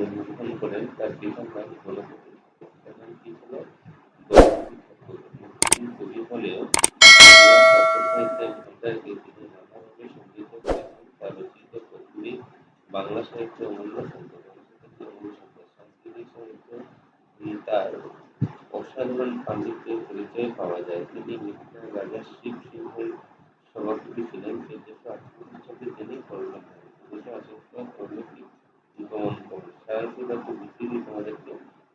জন্মগ্রহণ করেন তার পিতার নাম গণপতি ঠাকুর। প্রধান কি ছিল? গণপতি ঠাকুর। তিনি কবি হলেও বাংলা কাব্য সাহিত্যের ভান্ডারকে তিনি নানাভাবে সমৃদ্ধ করেছেন। তার রচিত কতগুলি বাংলা সাহিত্যের অমূল্য সম্পদ, সাংস্কৃতিক সাহিত্য তার অসাধারণ পাণ্ডিত্যের পরিচয় পাওয়া যায়। তিনি মিথিলার রাজা শিব সিংহের সভাপতি ছিলেন। ১৪৪৮ সালে তিনি পরলোক হন। ১৯৮৮ সালে পরলোকে গমন করেন। সারাজীবন বিসিবি তোমাদেরকে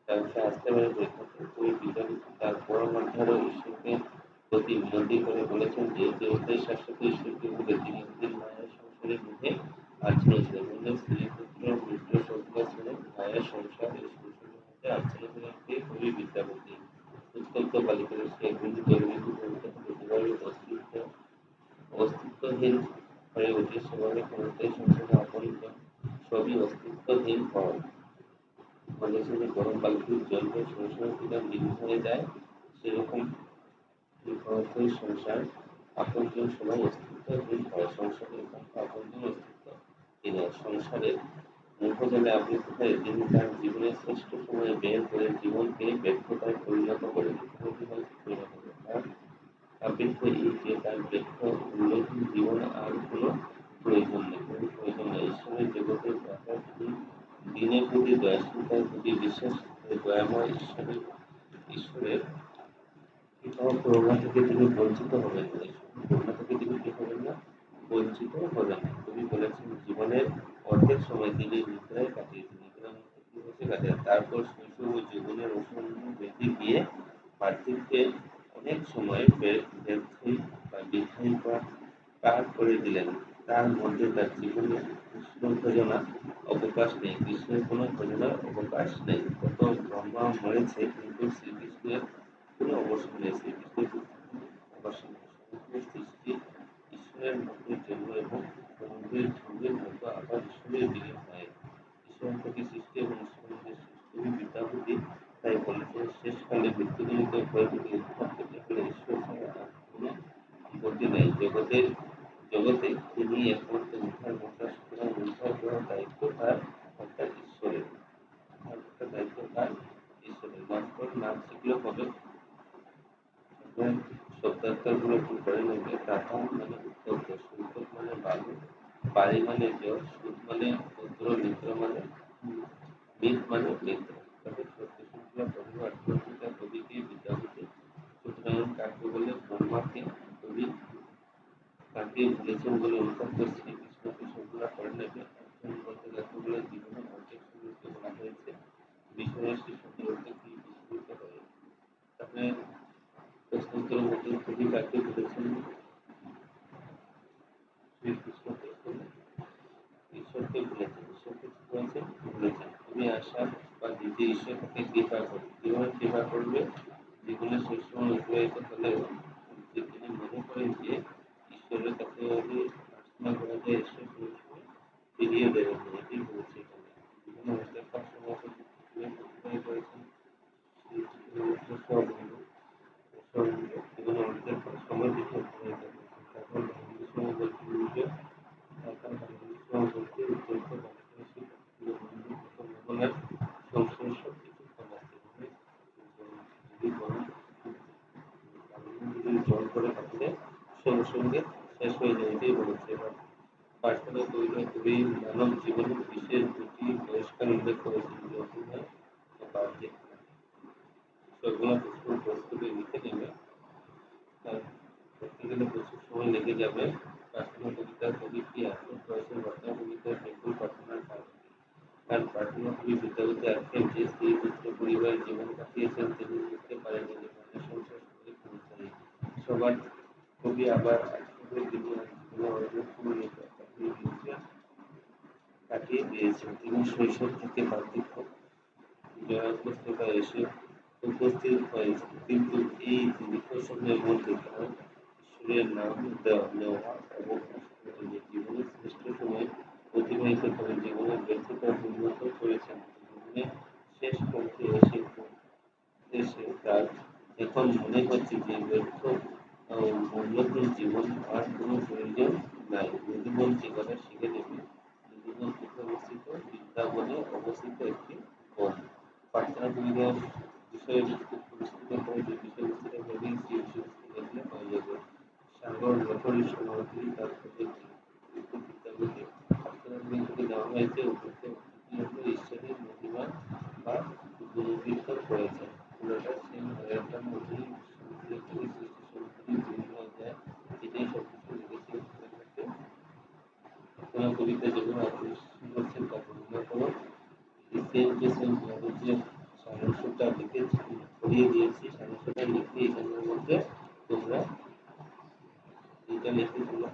ব্যবসা আসতে পারে পরীক্ষা কবি বিদ্যাপতি তার পরমাধ্যারও ঈশ্বরকে প্রতি মিনতি করে বলেছেন যে দেবতাই শাশ্বত ঈশ্বরকে ভুলে তিনি একদিন মায়ের সংসারে মুখে আর ছেড়েছিলেন। অন্য স্ত্রীপুত্র মিত্র সজ্ঞা ছিলেন মায়ের সংসার এই সংসারের মধ্যে আর ছেলেছিলেন কে? কবি বিদ্যাপতি। উত্তপ্ত বালিকার সে একদিন গর্বিত যেভাবে অস্তিত্বহীন হয়ে ওঠে সেভাবে ক্ষমতায় সংসারে আপন সবই অস্তিত্বহীন হওয়া। বলেছে যে গরম বালতির জল হয়ে সংসার কিনা লীন হয়ে যায়, সেরকম ক্ষমতায় সংসার আপনজন সবাই অস্তিত্বহীন হয়। সংসারের আপনজন অস্তিত্বহীন হয়। সংসারের মুখজালে আবৃত হয়ে তিনি তার জীবনের শ্রেষ্ঠ সময়ে বের করে জীবনকে ব্যর্থতায় পরিণত করে তার আবৃত এই যে তার ব্যর্থ উন্নতির জীবন আর কোনো প্রয়োজন নেই, কোনো প্রয়োজন নেই। ঈশ্বরের জগতের ব্যাপার তিনি দিনের প্রতি দয়াশীলতার প্রতি বিশ্বাস দয়াময় ঈশ্বরের করুণা থেকে তিনি বঞ্চিত হবেন না। করুণা থেকে তিনি কি হবেন না? বঞ্চিত হবেন না। কবি বলেছেন জীবনের অর্ধেক সময় তিনি নিদ্রায় কাটিয়েছেন। নিদ্রার মধ্যে কি হয়েছে? কাটিয়ে তারপর শৈশব ও যৌবনের অসম্ভব বেঁধে গিয়ে পার্থিবকে অনেক সময় ব্যর্থই বা বৃথাই পার করে দিলেন। তার মধ্যে তার জীবনে কৃষ্ণ ভজনা অবকাশ নেই। কৃষ্ণের কোনো ভজনার অবকাশ নেই। কত ব্রহ্মা মরেছে কিন্তু শ্রীকৃষ্ণের কোনো অবসর নেই। শ্রীকৃষ্ণের অবসর নেই। সমগ্র সৃষ্টি ঈশ্বরের মধ্যে জন্ম এবং সমুদ্রের ঢেউয়ের মতো আবার ঈশ্বরের বিলীন হয়। ঈশ্বর থেকে সৃষ্টি এবং ঈশ্বরের মধ্যে সৃষ্টি। বিদ্যাপতি তাই বলেছেন শেষকালে মৃত্যুজনিত ভয় থেকে উদ্ধার পেতে হলে ঈশ্বর ছাড়া আর কোনো গতি নেই। জগতে তিনি একমাত্র উদ্ধার কর্তা। সুতরাং উদ্ধার করার দায়িত্ব তার অর্থাৎ ঈশ্বরের। দায়িত্ব তার ঈশ্বরের। মাত্র নাম শিখলে হবে? শব্দার্থগুলো একটু করে নেবে। টাকা মানে উত্তপ্ত, সৈকত মানে বালু, বাড়ি মানে জল, সুদ মানে ভদ্র, নিদ্রা মানে মিথ মানে নিদ্রা। তবে শব্দশৃঙ্খলা পড়বে অর্থটা কবিকে বিদ্যাপতি। সুতরাং কাকে বলে? ব্রহ্মাকে কবি তাকে বলেছেন বলে অনুভব করে শ্রীকৃষ্ণকে শৃঙ্খলা করে নেবে। অর্থহীন বলতে কাকে বলে? জীবনের অর্ধেক সময়কে বলা হয়েছে বিষয়ের শিশুকে অর্ধেক কি বিস্মৃত হয়ে। তাহলে প্রশ্নোত্তরের মধ্যে কবি কাকে বলেছেন? শ্রীকৃষ্ণকে ঈশ্বরকে বলেছেন। ঈশ্বরকে কি বলেছেন? বলেছেন। কবি আশা বা দিতে ঈশ্বর তাকে কৃপা করে। কিভাবে কৃপা করবে? জীবনের শেষ সময় অতিবাহিত হলেও যে তিনি মনে করেন যে ঈশ্বরের কাছে যদি প্রার্থনা করা যায় ঈশ্বর কোনো সময় ফিরিয়ে দেবেন না। এটি বলছে এখানে। জীবনে অর্ধেক সময় অতিবাহিত করেছেন সব জীবনে অর্ধেক সময় থেকে অতিবাহিত করেছেন। তারপর বাঙালি সময় বলতে বুঝবে তারপর বাঙালি সময় বলতে উদ্যোক্ত বালিকা বন্ধু কত মোহনার সংসার সব কিছু কমাচ্ছে। যদি গরম যদি জল করে থাকলে সঙ্গে সঙ্গে শেষ হয়ে যায়। এটাই বলেছে। এবার পাঠশালা কবিতা কবি মানব জীবনের বিশেষ দুটি বহিষ্কার উল্লেখ করেছেন যে অভিনয় ও বাহ্যিক। সবগুলো প্রস্তুতি লিখে নেবে। তার করতে গেলে প্রচুর সময় লেগে যাবে। প্রার্থনা কবিতা কবি কি আত্ম প্রয়াসের ঘটনা কবিতার বিপুল প্রার্থনার কারণ। তার প্রার্থনা কবি বিদ্যাপতি আখ্যান যে স্ত্রী পুত্র পরিবারের জীবন কাটিয়েছেন তিনি বুঝতে পারেননি যে মায়ের সংসার সকলে ক্ষমতায়। সবার কবি আবার আজকের দিনে অনেক সময় কাটিয়ে দিয়েছেন। তিনি শৈশব থেকে পার্থিব জয়াগ্রস্ততায় এসে উপস্থিত হয়েছেন। কিন্তু এই দীর্ঘ সময়ের মধ্যে তার ঈশ্বরের নাম নেওয়া অবকাশ ঘটেনি। জীবনের শ্রেষ্ঠ সময় অতিবাহিত করে জীবনের ব্যর্থতা উন্নত করেছেন। জীবনের শেষ পথে এসে তার এখন মনে হচ্ছে যে ব্যর্থ মূল্যহীন জীবন আর কোনো প্রয়োজন নাই। নদীবন ঠিকানা শিখে নেবে। নদীবন কোথায় অবস্থিত? বিদ্যা বনে অবস্থিত একটি বন। প্রার্থনা কবিতার বিষয়বস্তু পরিস্থিত করে যে বিষয়বস্তুটা হবে সেই বিষয়বস্তু দেখলে হয়ে যাবে। সাগর লহরী সমুদ্রী তার প্রতি বিদ্যাপতি প্রার্থনা কবিতাকে দেওয়া হয়েছে উপরোক্ত অতিথি ঈশ্বরের মহিমা বা গুণকীর্তন করেছেন। পুরোটা সেম আয়াতটার মধ্যেই সমুদ্র থেকে সৃষ্টি সমুদ্রের বিভিন্ন অধ্যায় এটাই সবকিছু লিখেছে উপন্যাসে। প্রার্থনা কবিতা যেগুলো আপনি শুনছেন তা বর্ণনা করো। সেম টু সেম তোমাদের যে সারাংশটা লিখেছি পড়িয়ে দিয়েছি সারাংশটা লিখে এখানের মধ্যে তোমরা এটা লিখে তোমরা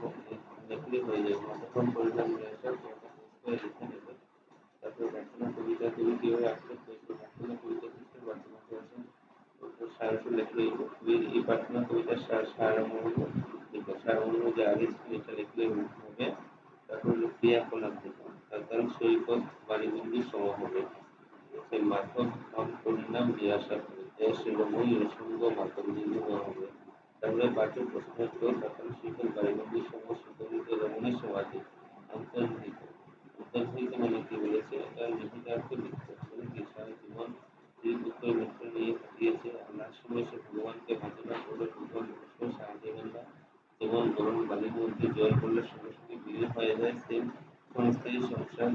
লিখলে হয়ে যাবে। যতক্ষণ পরিণাম নিয়ে আসার তোমাকে করে লিখে নেবে। তারপর প্রার্থনা কবিতা তুমি কিভাবে আপলোড করেছো প্রার্থনা কবিতা লিখতে প্রার্থনা করেছেন সারাংশ লিখলে এই প্রার্থনা কবিতার সারমর্ম লিখো। সারমর্ম যে আগে ছিল এটা লিখলে হবে। তারপর ক্রিয়াকলাপ লিখো। তারপর সৈকত বাড়িবন্দির সময় হবে। সেই মাধ্যম নাম পরিণাম নিরাশা করে দেশ রমণী রসঙ্গ মাধ্যম নির্মূল হবে। তারপরে বাকি প্রশ্নোত্তর তারপরে সৈকত বাড়িবন্দির সময় সুগঠিত রমণীর সমাধি অন্তর্নিহিত। অন্তর্নিহিত মানে কি বলেছে এটা নিহিতার্থ লিখতে মানে কি সারা জীবন স্ত্রী পুত্র মিত্র নিয়ে কাটিয়েছে আল্লাহর সময় সে ভগবানকে বন্দনা করলে ভগবান অবশ্যই সাহায্য দেবেন না। যেমন গরম বালির মধ্যে জল পড়লে সঙ্গে সঙ্গে বিলীন হয়ে যায় সেম ক্ষণস্থায়ী সংসার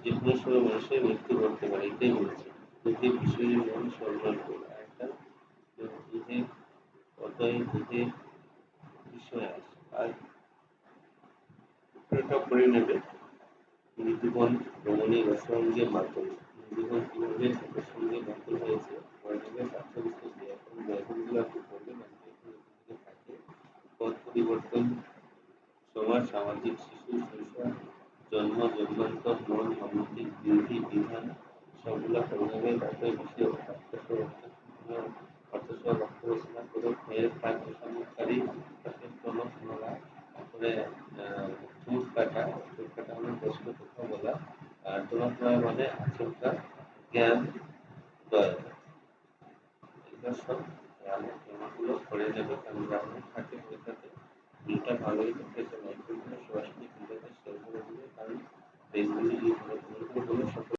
যেকোনো সময় মানুষের মৃত্যু ঘটতে পারে এটাই বলেছে। দুধে বিষয়ের মন স্বর্ণার্থ একটা দুধে অতএব দুধে বিষয় আসে আর এটা পড়ে নেবে। মৃদুবন রমণী রসরঙ্গের মাধ্যমে মৃদুবন কিভাবে রসরঙ্গে মাধ্যম হয়েছে বর্ণনের পাঠ্যপুস্তক দিয়ে এখন বইগুলো আপনি পড়বেন আপনি এখানে থাকে পথ পরিবর্তন সমাজ সামাজিক শিশু শৈশব জন্ম জন্মান্তর মন মানসিক বিধি বিধান সবগুলো পরিণামে তারপরে বিষয় অর্থসহ বাক্য রচনা করে এর প্রাক প্রসারণকারী তাকে প্রণব বলা তারপরে ঠোঁট কাটা ঠোঁট কাটা মানে প্রশ্ন কথা বলা আর প্রণব মানে আচমকা জ্ঞান দয়া এগুলো সব গ্রামের প্রমাণগুলো করে নেবে কারণ গ্রামের থাকে পরীক্ষাতে দুটা ভালোই দেখে চলে একদম সবার